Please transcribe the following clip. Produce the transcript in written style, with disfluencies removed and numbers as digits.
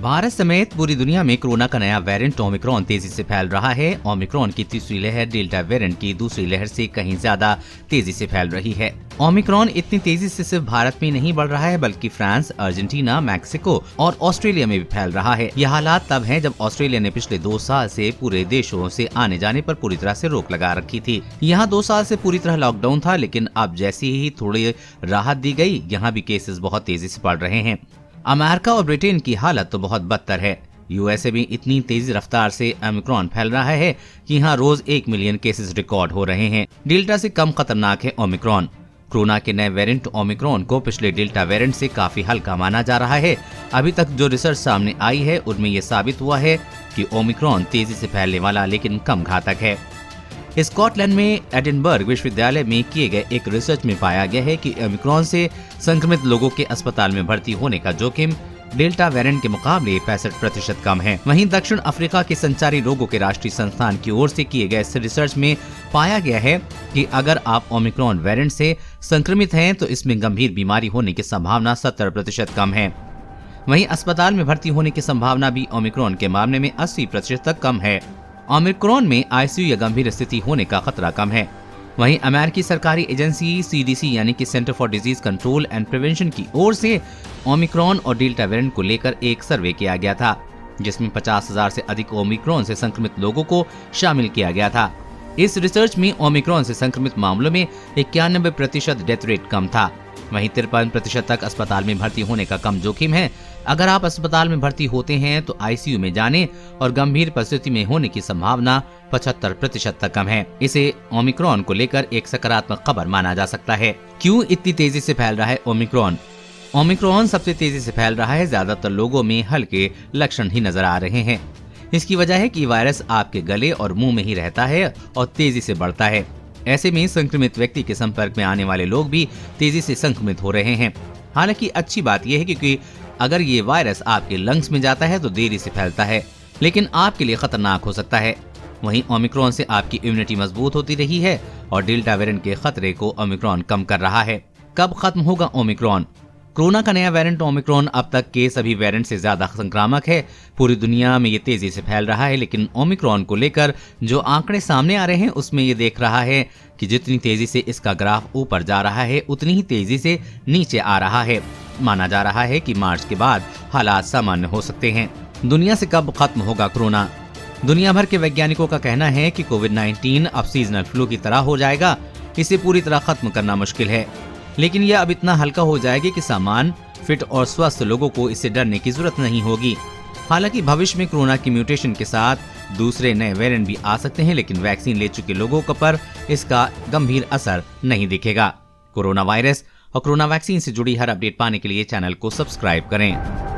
भारत समेत पूरी दुनिया में कोरोना का नया वेरिएंट ओमिक्रॉन तेजी से फैल रहा है। ओमिक्रॉन की तीसरी लहर डेल्टा वेरिएंट की दूसरी लहर से कहीं ज्यादा तेजी से फैल रही है। ओमिक्रॉन इतनी तेजी से सिर्फ भारत में नहीं बढ़ रहा है, बल्कि फ्रांस, अर्जेंटीना, मैक्सिको और ऑस्ट्रेलिया में भी फैल रहा है। यह हालात तब हैं जब ऑस्ट्रेलिया ने पिछले 2 साल से पूरे देशों से आने जाने पर पूरी तरह से रोक लगा रखी थी। यहाँ 2 साल से पूरी तरह लॉकडाउन था, लेकिन अब जैसे ही थोड़ी राहत दी गई, यहाँ भी केसेस बहुत तेजी से बढ़ रहे हैं। अमेरिका और ब्रिटेन की हालत तो बहुत बदतर है। यूएसए में इतनी तेजी रफ्तार से ओमिक्रॉन फैल रहा है कि यहाँ रोज 1 मिलियन केसेस रिकॉर्ड हो रहे हैं। डेल्टा से कम खतरनाक है ओमिक्रॉन। कोरोना के नए वेरिएंट ओमिक्रॉन को पिछले डेल्टा वेरिएंट से काफी हल्का माना जा रहा है। अभी तक जो रिसर्च सामने आई है उनमें ये साबित हुआ है कि ओमिक्रॉन तेजी से फैलने वाला लेकिन कम घातक है। स्कॉटलैंड में एडिनबर्ग विश्वविद्यालय में किए गए एक रिसर्च में पाया गया है कि ओमिक्रॉन से संक्रमित लोगों के अस्पताल में भर्ती होने का जोखिम डेल्टा वेरिएंट के मुकाबले 65% कम है। वहीं दक्षिण अफ्रीका के संचारी रोगों के राष्ट्रीय संस्थान की ओर से किए गए इस रिसर्च में पाया गया है कि अगर आप ओमिक्रॉन वेरिएंट से संक्रमित हैं तो इसमें गंभीर बीमारी होने की संभावना 70% कम है। वहीं अस्पताल में भर्ती होने की संभावना भी ओमिक्रॉन के मामले में 80% तक कम है। ओमिक्रॉन में आईसीयू या गंभीर स्थिति होने का खतरा कम है। वहीं अमेरिकी सरकारी एजेंसी सीडीसी यानी कि centre for disease control and prevention की ओर से ओमिक्रॉन और डेल्टा वेरिएंट को लेकर एक सर्वे किया गया था, जिसमें 50,000 से अधिक ओमिक्रॉन से संक्रमित लोगों को शामिल किया गया था। इस रिसर्च में ओमिक्रॉन से संक्रमित मामलों में 91% डेथ रेट कम था। वहीं 53% तक अस्पताल में भर्ती होने का कम जोखिम है। अगर आप अस्पताल में भर्ती होते हैं तो आईसीयू में जाने और गंभीर परिस्थिति में होने की संभावना 75% तक कम है। इसे ओमिक्रॉन को लेकर एक सकारात्मक खबर माना जा सकता है। क्यों इतनी तेजी से फैल रहा है ओमिक्रॉन? ओमिक्रॉन सबसे तेजी से फैल रहा है। ज्यादातर लोगों में हल्के लक्षण ही नजर आ रहे हैं। इसकी वजह है कि वायरस आपके गले और मुंह में ही रहता है और तेजी से बढ़ता है। ऐसे में संक्रमित व्यक्ति के संपर्क में आने वाले लोग भी तेजी से संक्रमित हो रहे हैं। हालांकि अच्छी बात यह है क्योंकि अगर ये वायरस आपके लंग्स में जाता है तो देरी से फैलता है, लेकिन आपके लिए खतरनाक हो सकता है। वहीं ओमिक्रॉन से आपकी इम्यूनिटी मजबूत होती रही है और डेल्टा वेरिएंट के खतरे को ओमिक्रॉन कम कर रहा है। कब खत्म होगा ओमिक्रॉन? कोरोना का नया वेरिएंट ओमिक्रॉन अब तक के सभी वेरिएंट से ज्यादा संक्रामक है। पूरी दुनिया में ये तेजी से फैल रहा है, लेकिन ओमिक्रॉन को लेकर जो आंकड़े सामने आ रहे हैं उसमें ये देख रहा है कि जितनी तेजी से इसका ग्राफ ऊपर जा रहा है उतनी ही तेजी से नीचे आ रहा है। माना जा रहा है कि मार्च के बाद हालात सामान्य हो सकते हैं। दुनिया से कब खत्म होगा कोरोना? दुनिया भर के वैज्ञानिकों का कहना है कि कोविड-19 अब सीजनल फ्लू की तरह हो जाएगा। इसे पूरी तरह खत्म करना मुश्किल है, लेकिन यह अब इतना हल्का हो जाएगा कि सामान्य, फिट और स्वस्थ लोगों को इससे डरने की जरूरत नहीं होगी। हालांकि भविष्य में कोरोना की म्यूटेशन के साथ दूसरे नए वेरिएंट भी आ सकते हैं, लेकिन वैक्सीन ले चुके लोगों पर इसका गंभीर असर नहीं दिखेगा। कोरोना वायरस और कोरोना वैक्सीन से जुड़ी हर अपडेट पाने के लिए चैनल को सब्सक्राइब करें।